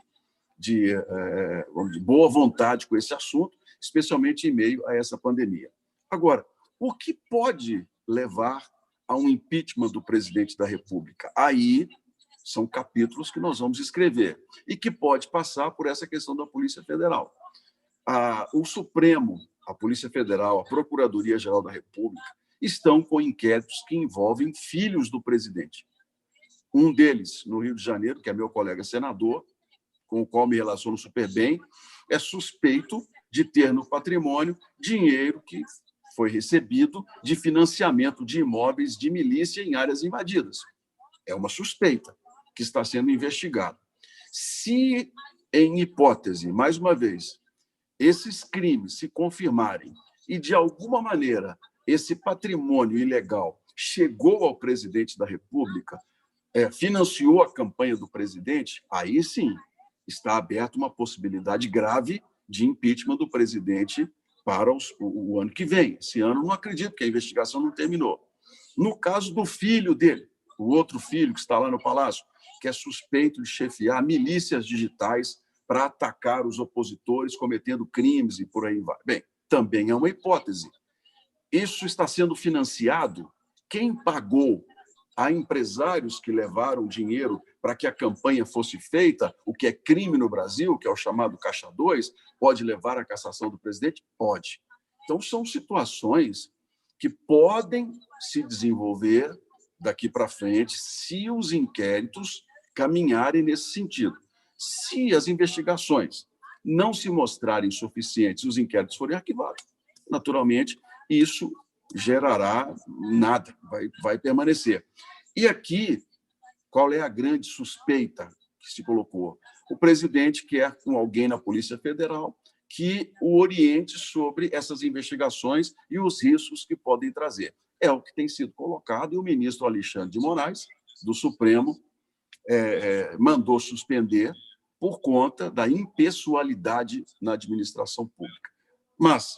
[SPEAKER 2] boa vontade com esse assunto, especialmente em meio a essa pandemia. Agora, o que pode levar a um impeachment do presidente da República? Aí são capítulos que nós vamos escrever e que pode passar por essa questão da Polícia Federal. O Supremo, a Polícia Federal, a Procuradoria-Geral da República estão com inquéritos que envolvem filhos do presidente. Um deles, no Rio de Janeiro, que é meu colega senador, com o qual me relaciono super bem, é suspeito de ter no patrimônio dinheiro que foi recebido de financiamento de imóveis de milícia em áreas invadidas. É uma suspeita que está sendo investigada. Se, em hipótese, mais uma vez, esses crimes se confirmarem e, de alguma maneira, esse patrimônio ilegal chegou ao presidente da República, financiou a campanha do presidente, aí sim está aberta uma possibilidade grave de impeachment do presidente para o ano que vem. Esse ano, não acredito, que a investigação não terminou. No caso do filho dele, o outro filho que está lá no Palácio, que é suspeito de chefiar milícias digitais para atacar os opositores, cometendo crimes e por aí vai. Bem, também é uma hipótese. Isso está sendo financiado? Quem pagou a empresários que levaram dinheiro para que a campanha fosse feita, o que é crime no Brasil, que é o chamado Caixa 2, pode levar à cassação do presidente? Pode. Então, são situações que podem se desenvolver daqui para frente se os inquéritos caminharem nesse sentido. Se as investigações não se mostrarem suficientes, os inquéritos forem arquivados, naturalmente, isso gerará nada, vai permanecer. E aqui, qual é a grande suspeita que se colocou? O presidente quer com alguém na Polícia Federal que o oriente sobre essas investigações e os riscos que podem trazer. É o que tem sido colocado, e o ministro Alexandre de Moraes, do Supremo, mandou suspender por conta da impessoalidade na administração pública. Mas,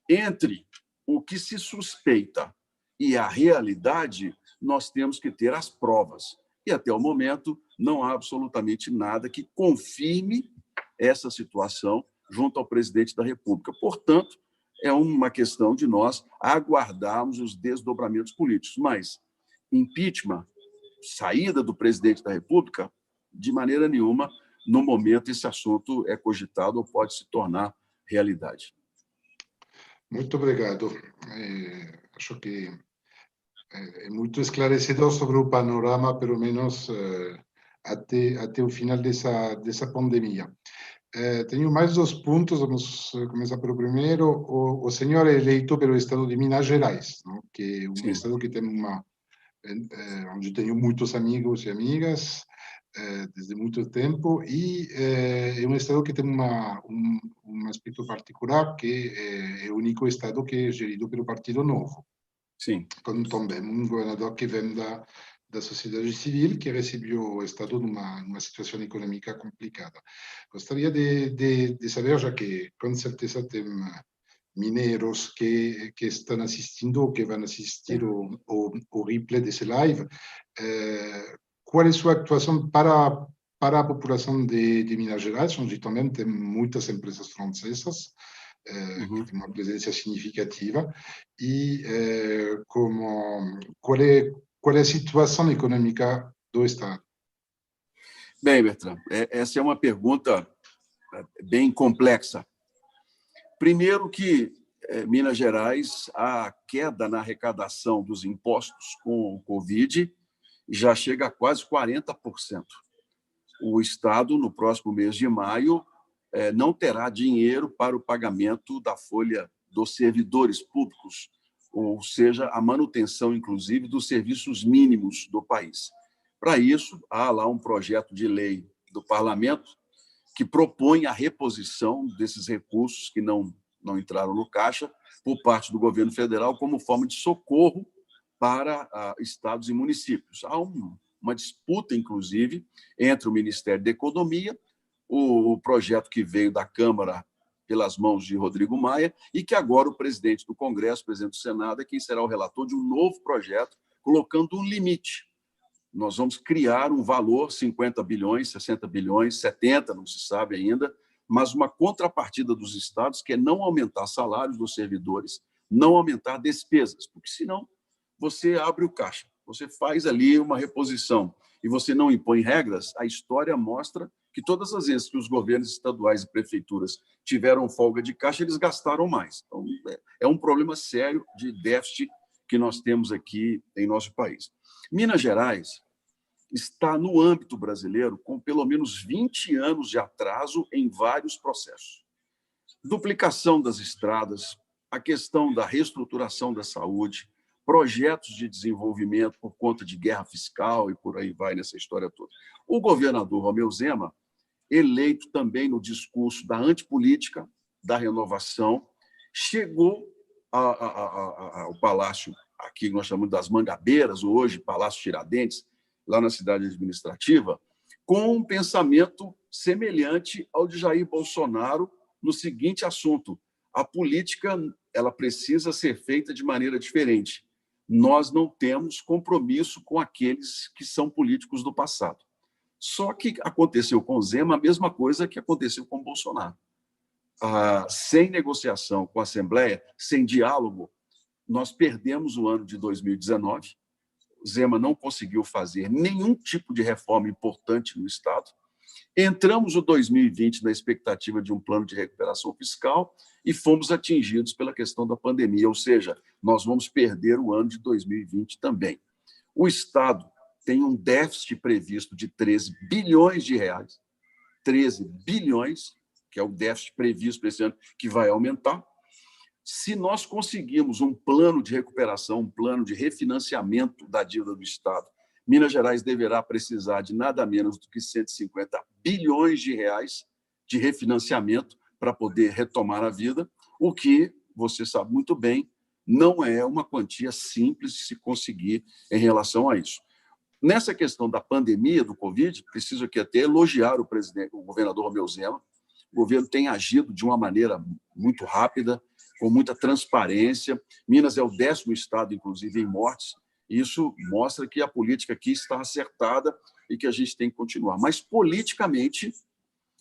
[SPEAKER 2] entre o que se suspeita e a realidade, nós temos que ter as provas. E, até o momento, não há absolutamente nada que confirme essa situação junto ao presidente da República. Portanto, é uma questão de nós aguardarmos os desdobramentos políticos. Mas impeachment, saída do presidente da República, de maneira nenhuma, no momento, esse assunto é cogitado ou pode se tornar realidade.
[SPEAKER 1] Muito obrigado. Acho que é muito esclarecedor sobre o panorama, pelo menos até o final dessa pandemia. Tenho mais 2 pontos, vamos começar pelo primeiro. O senhor é eleito pelo estado de Minas Gerais, não? Que é um estado que tem onde tenho muitos amigos e amigas desde muito tempo, e é um estado que tem um aspecto particular, que é o único estado que é gerido pelo Partido Novo.
[SPEAKER 2] Sim.
[SPEAKER 1] Com também um governador que vem da sociedade civil, que recebeu o estado numa situação econômica complicada. Gostaria de saber, já que com certeza tem mineiros que estão assistindo ou que vão assistir o replay desse live, qual é a sua atuação para a população de Minas Gerais, onde também tem muitas empresas francesas, que tem uma presença significativa, e qual é a situação econômica do Estado?
[SPEAKER 2] Bem, Bertrand, essa é uma pergunta bem complexa. Primeiro que Minas Gerais, a queda na arrecadação dos impostos com o Covid já chega a quase 40%. O Estado, no próximo mês de maio, não terá dinheiro para o pagamento da folha dos servidores públicos, ou seja, a manutenção, inclusive, dos serviços mínimos do país. Para isso, há lá um projeto de lei do Parlamento que propõe a reposição desses recursos que não entraram no caixa por parte do governo federal como forma de socorro para estados e municípios. Há uma disputa, inclusive, entre o Ministério da Economia, o projeto que veio da Câmara pelas mãos de Rodrigo Maia, e que agora o presidente do Congresso, o presidente do Senado, é quem será o relator de um novo projeto, colocando um limite. Nós vamos criar um valor, 50 bilhões, 60 bilhões, 70, não se sabe ainda, mas uma contrapartida dos estados, que é não aumentar salários dos servidores, não aumentar despesas, porque senão você abre o caixa, você faz ali uma reposição e você não impõe regras, a história mostra que todas as vezes que os governos estaduais e prefeituras tiveram folga de caixa, eles gastaram mais. Então, é um problema sério de déficit que nós temos aqui em nosso país. Minas Gerais está no âmbito brasileiro com pelo menos 20 anos de atraso em vários processos. Duplicação das estradas, a questão da reestruturação da saúde, projetos de desenvolvimento por conta de guerra fiscal e por aí vai nessa história toda. O governador Romeu Zema, eleito também no discurso da antipolítica, da renovação, chegou ao Palácio, aqui nós chamamos das Mangabeiras, hoje Palácio Tiradentes, lá na cidade administrativa, com um pensamento semelhante ao de Jair Bolsonaro no seguinte assunto: a política ela precisa ser feita de maneira diferente. Nós não temos compromisso com aqueles que são políticos do passado. Só que aconteceu com Zema a mesma coisa que aconteceu com Bolsonaro. Sem negociação com a Assembleia, sem diálogo, nós perdemos o ano de 2019. Zema não conseguiu fazer nenhum tipo de reforma importante no Estado. Entramos no 2020 na expectativa de um plano de recuperação fiscal e fomos atingidos pela questão da pandemia, ou seja, nós vamos perder o ano de 2020 também. O Estado tem um déficit previsto de 13 bilhões de reais, 13 bilhões, que é o déficit previsto para esse ano, que vai aumentar. Se nós conseguirmos um plano de recuperação, um plano de refinanciamento da dívida do Estado, Minas Gerais deverá precisar de nada menos do que 150 bilhões de reais de refinanciamento para poder retomar a vida, o que, você sabe muito bem, não é uma quantia simples de se conseguir em relação a isso. Nessa questão da pandemia do Covid, preciso aqui até elogiar o governador Romeu Zema. O governo tem agido de uma maneira muito rápida, com muita transparência. Minas é o 10º estado, inclusive, em mortes. Isso mostra que a política aqui está acertada e que a gente tem que continuar. Mas, politicamente,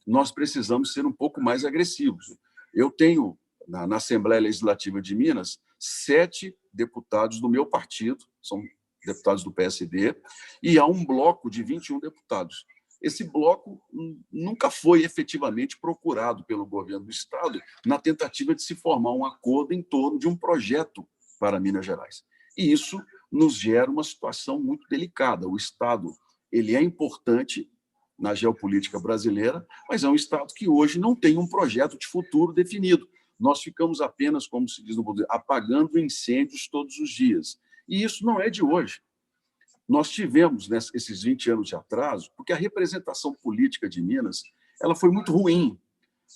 [SPEAKER 2] nós precisamos ser um pouco mais agressivos. Eu tenho, na Assembleia Legislativa de Minas, 7 deputados do meu partido, são deputados do PSD, e há um bloco de 21 deputados. Esse bloco nunca foi efetivamente procurado pelo governo do Estado na tentativa de se formar um acordo em torno de um projeto para Minas Gerais. E isso nos gera uma situação muito delicada. O Estado ele é importante na geopolítica brasileira, mas é um Estado que hoje não tem um projeto de futuro definido. Nós ficamos apenas, como se diz no Brasil, apagando incêndios todos os dias. E isso não é de hoje. Nós tivemos esses 20 anos de atraso, porque a representação política de Minas ela foi muito ruim.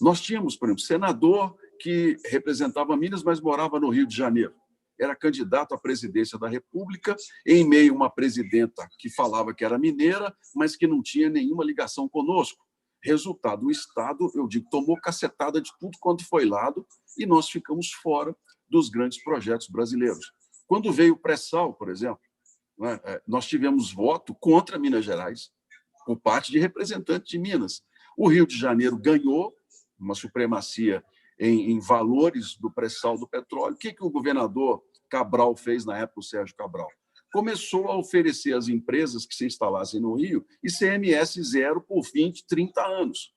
[SPEAKER 2] Nós tínhamos, por exemplo, senador que representava Minas, mas morava no Rio de Janeiro. Era candidato à presidência da República, em meio a uma presidenta que falava que era mineira, mas que não tinha nenhuma ligação conosco. Resultado, o Estado, eu digo, tomou cacetada de tudo quanto foi lado e nós ficamos fora dos grandes projetos brasileiros. Quando veio o pré-sal, por exemplo, nós tivemos voto contra Minas Gerais, por parte de representantes de Minas. O Rio de Janeiro ganhou uma supremacia em valores do pré-sal do petróleo. O que o governador Cabral fez na época, o Sérgio Cabral? Começou a oferecer às empresas que se instalassem no Rio ICMS zero por 20, 30 anos.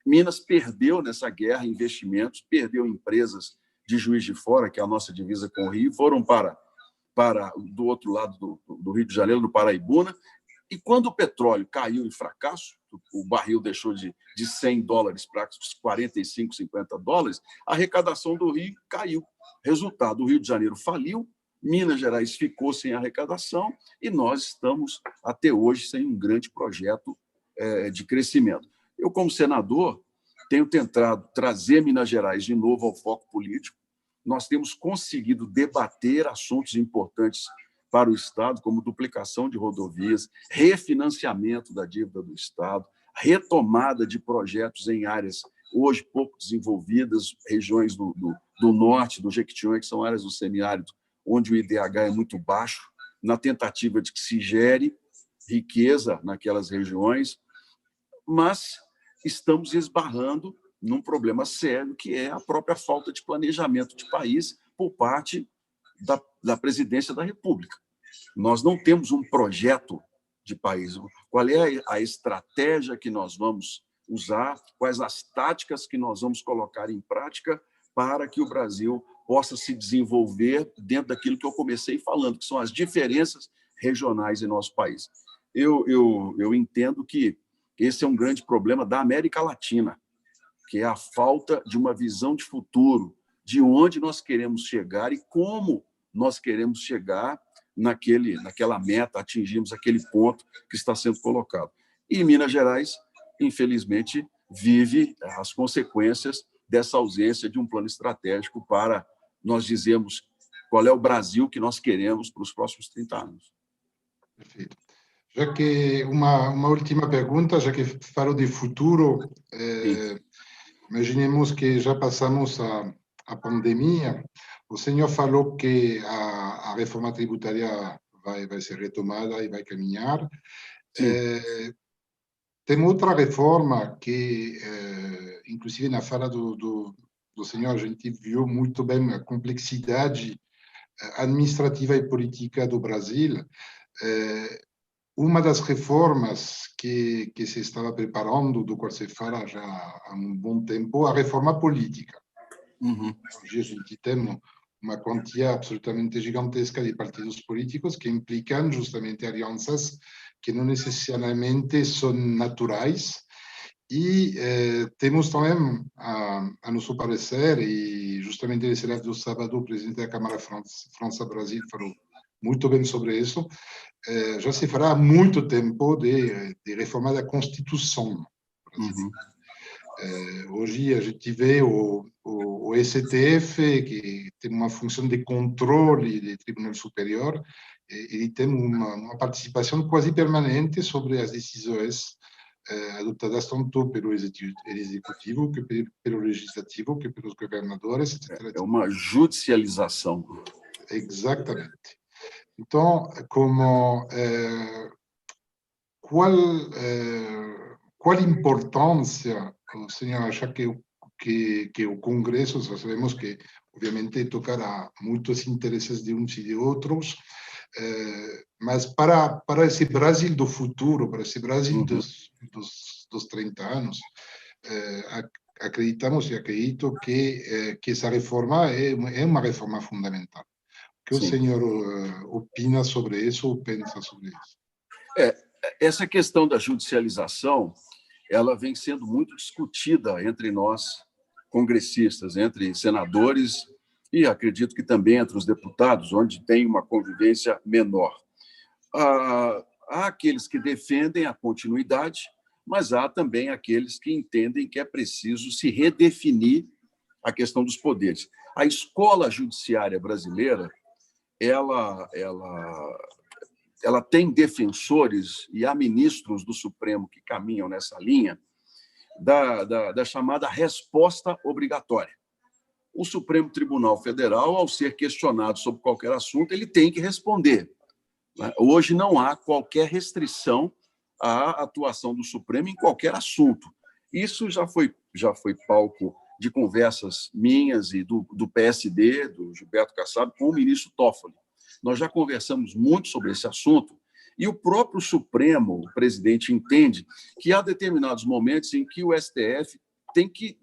[SPEAKER 2] Minas perdeu nessa guerra investimentos, perdeu empresas de Juiz de Fora, que é a nossa divisa com o Rio, foram para do outro lado do Rio de Janeiro, do Paraibuna, e quando o petróleo caiu em fracasso, o barril deixou de $100 para 45, 50 dólares, a arrecadação do Rio caiu. Resultado, o Rio de Janeiro faliu, Minas Gerais ficou sem arrecadação e nós estamos, até hoje, sem um grande projeto de crescimento. Eu, como senador, tenho tentado trazer Minas Gerais de novo ao foco político. Nós temos conseguido debater assuntos importantes para o Estado, como duplicação de rodovias, refinanciamento da dívida do Estado, retomada de projetos em áreas hoje pouco desenvolvidas, regiões do norte, do Jequitinhonha, que são áreas do semiárido, onde o IDH é muito baixo, na tentativa de que se gere riqueza naquelas regiões, mas estamos esbarrando num problema sério, que é a própria falta de planejamento de país por parte da presidência da República. Nós não temos um projeto de país. Qual é a estratégia que nós vamos usar? Quais as táticas que nós vamos colocar em prática para que o Brasil possa se desenvolver dentro daquilo que eu comecei falando, que são as diferenças regionais em nosso país? eu entendo que esse é um grande problema da América Latina, que é a falta de uma visão de futuro, de onde nós queremos chegar e como nós queremos chegar naquela meta, atingirmos aquele ponto que está sendo colocado. E Minas Gerais, infelizmente, vive as consequências dessa ausência de um plano estratégico para nós dizermos qual é o Brasil que nós queremos para os próximos 30 anos.
[SPEAKER 1] Perfeito. Já que uma última pergunta, já que falo de futuro, imaginemos que já passamos a pandemia. O senhor falou que a reforma tributária vai ser retomada e vai caminhar. Tem outra reforma que, inclusive na fala do senhor, a gente viu muito bem a complexidade administrativa e política do Brasil. Uma das reformas que se estava preparando, do qual se fala já há um bom tempo, a reforma política. Hoje a gente tem uma quantia absolutamente gigantesca de partidos políticos que implicam justamente alianças que não necessariamente são naturais. E temos também, a nosso parecer, e justamente nesse live do sábado, o presidente da Câmara França-Brasil falou muito bem sobre isso, já se fala há muito tempo de reforma da Constituição. Hoje a gente vê o STF, que tem uma função de controle do Tribunal Superior, ele tem uma participação quase permanente sobre as decisões adotadas tanto pelo Executivo, que pelo Legislativo, que pelos governadores, etc.
[SPEAKER 2] É uma judicialização.
[SPEAKER 1] Exatamente. Então, qual importância o senhor acha que o Congresso, sabemos que, obviamente, tocará muitos interesses de uns e de outros, mas para esse Brasil do futuro, para esse Brasil dos 30 anos, acreditamos e acredito que essa reforma é uma reforma fundamental. O que o senhor opina sobre isso ou pensa sobre isso?
[SPEAKER 2] Essa questão da judicialização, ela vem sendo muito discutida entre nós, congressistas, entre senadores e acredito que também entre os deputados, onde tem uma convivência menor. Há aqueles que defendem a continuidade, mas há também aqueles que entendem que é preciso se redefinir a questão dos poderes. A escola judiciária brasileira, ela tem defensores e há ministros do Supremo que caminham nessa linha da chamada resposta obrigatória. O Supremo Tribunal Federal, ao ser questionado sobre qualquer assunto, ele tem que responder. Hoje não há qualquer restrição à atuação do Supremo em qualquer assunto. Isso já foi palco de conversas minhas e do PSD, do Gilberto Kassab, com o ministro Toffoli. Nós já conversamos muito sobre esse assunto e o próprio Supremo, o presidente, entende que há determinados momentos em que o STF tem que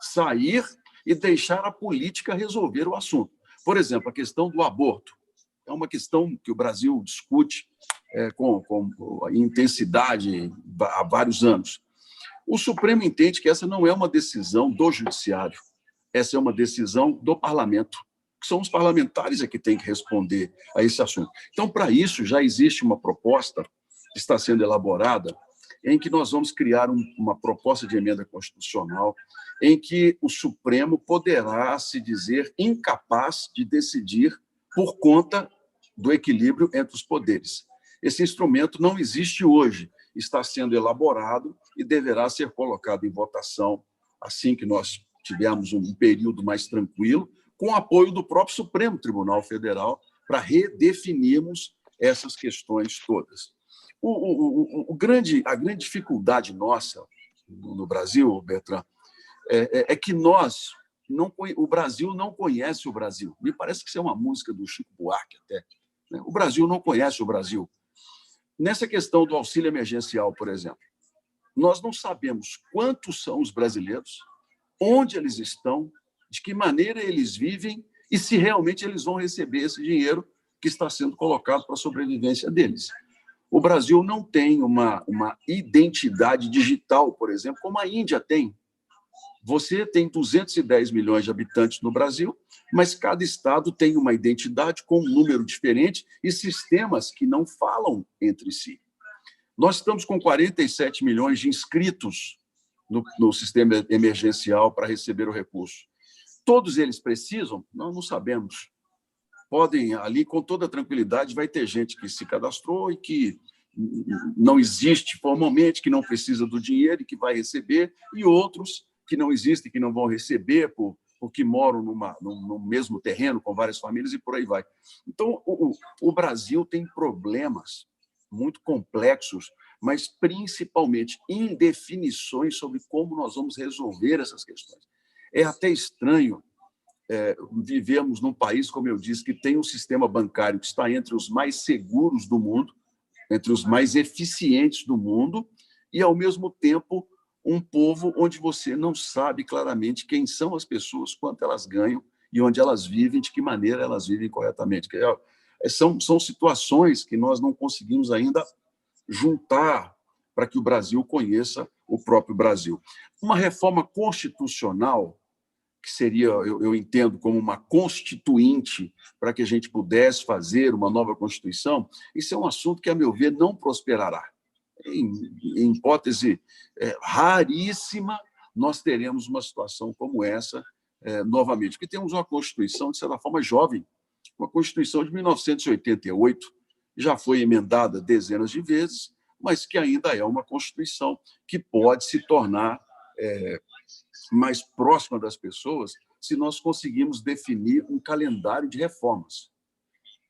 [SPEAKER 2] sair e deixar a política resolver o assunto. Por exemplo, a questão do aborto. É uma questão que o Brasil discute com intensidade há vários anos. O Supremo entende que essa não é uma decisão do Judiciário, essa é uma decisão do Parlamento, que são os parlamentares que têm que responder a esse assunto. Então, para isso, já existe uma proposta que está sendo elaborada em que nós vamos criar uma proposta de emenda constitucional em que o Supremo poderá se dizer incapaz de decidir por conta do equilíbrio entre os poderes. Esse instrumento não existe hoje, está sendo elaborado e deverá ser colocado em votação assim que nós tivermos um período mais tranquilo, com o apoio do próprio Supremo Tribunal Federal, para redefinirmos essas questões todas. A grande dificuldade nossa no Brasil, Bertrand, é que o Brasil não conhece o Brasil. Me parece que isso é uma música do Chico Buarque até. Né? O Brasil não conhece o Brasil. Nessa questão do auxílio emergencial, por exemplo, nós não sabemos quantos são os brasileiros, onde eles estão, de que maneira eles vivem e se realmente eles vão receber esse dinheiro que está sendo colocado para a sobrevivência deles. O Brasil não tem uma identidade digital, por exemplo, como a Índia tem. Você tem 210 milhões de habitantes no Brasil, mas cada estado tem uma identidade com um número diferente e sistemas que não falam entre si. Nós estamos com 47 milhões de inscritos no sistema emergencial para receber o recurso. Todos eles precisam? Nós não sabemos. Podem, ali, com toda tranquilidade, vai ter gente que se cadastrou e que não existe formalmente, que não precisa do dinheiro e que vai receber, e outros que não existem, que não vão receber porque moram no mesmo terreno com várias famílias e por aí vai. Então, o Brasil tem problemas muito complexos, mas principalmente indefinições sobre como nós vamos resolver essas questões. É até estranho vivemos num país, como eu disse, que tem um sistema bancário que está entre os mais seguros do mundo, entre os mais eficientes do mundo, e, ao mesmo tempo, um povo onde você não sabe claramente quem são as pessoas, quanto elas ganham e onde elas vivem, de que maneira elas vivem corretamente. São situações que nós não conseguimos ainda juntar para que o Brasil conheça o próprio Brasil. Uma reforma constitucional, que seria, eu entendo, como uma constituinte para que a gente pudesse fazer uma nova Constituição, isso é um assunto que, a meu ver, não prosperará. Em hipótese raríssima, nós teremos uma situação como essa novamente, porque temos uma Constituição, de certa forma, jovem, uma Constituição de 1988, já foi emendada dezenas de vezes, mas que ainda é uma Constituição que pode se tornar mais próxima das pessoas se nós conseguirmos definir um calendário de reformas.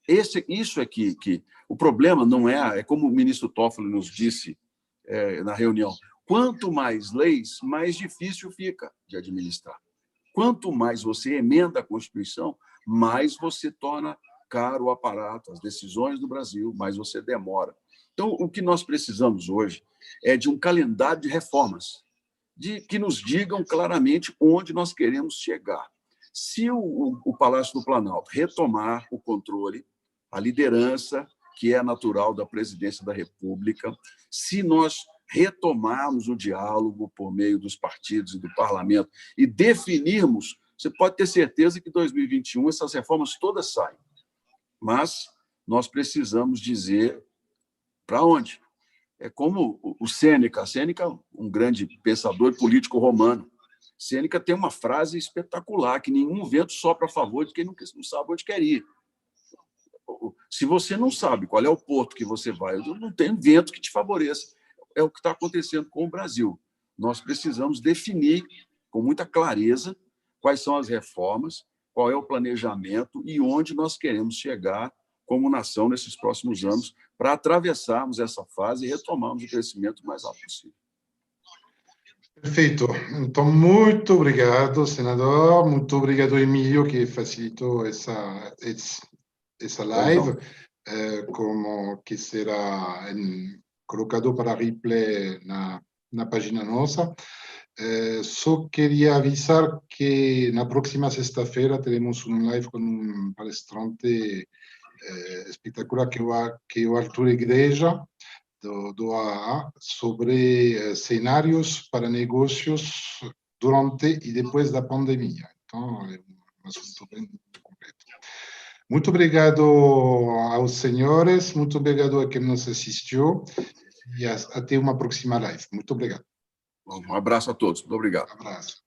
[SPEAKER 2] Isso é que o problema não é como o ministro Toffoli nos disse na reunião, quanto mais leis, mais difícil fica de administrar. Quanto mais você emenda a Constituição, mais você torna caro o aparato, as decisões do Brasil, mais você demora. Então, o que nós precisamos hoje é de um calendário de reformas, que nos digam claramente onde nós queremos chegar. Se o Palácio do Planalto retomar o controle, a liderança, que é natural da presidência da República, se nós retomarmos o diálogo por meio dos partidos e do parlamento e definirmos, você pode ter certeza que em 2021 essas reformas todas saem. Mas nós precisamos dizer para onde. É como o Sêneca. Sêneca, um grande pensador político romano. Sêneca tem uma frase espetacular, que nenhum vento sopra a favor de quem não sabe onde quer ir. Se você não sabe qual é o porto que você vai, não tem vento que te favoreça. É o que está acontecendo com o Brasil. Nós precisamos definir com muita clareza quais são as reformas, qual é o planejamento e onde nós queremos chegar como nação nesses próximos anos para atravessarmos essa fase e retomarmos o crescimento o mais rápido possível.
[SPEAKER 1] Perfeito. Então, muito obrigado, senador. Muito obrigado, Emílio, que facilitou essa live, como que será colocado para replay na página nossa. Só queria avisar que na próxima sexta-feira teremos live com um palestrante espetacular que é o Arthur Igreja, do AA, sobre cenários para negócios durante e depois da pandemia. Então, é um assunto bem completo. Muito obrigado aos senhores, muito obrigado a quem nos assistiu e até uma próxima live. Muito obrigado.
[SPEAKER 2] Um abraço a todos. Muito obrigado.
[SPEAKER 1] Um abraço.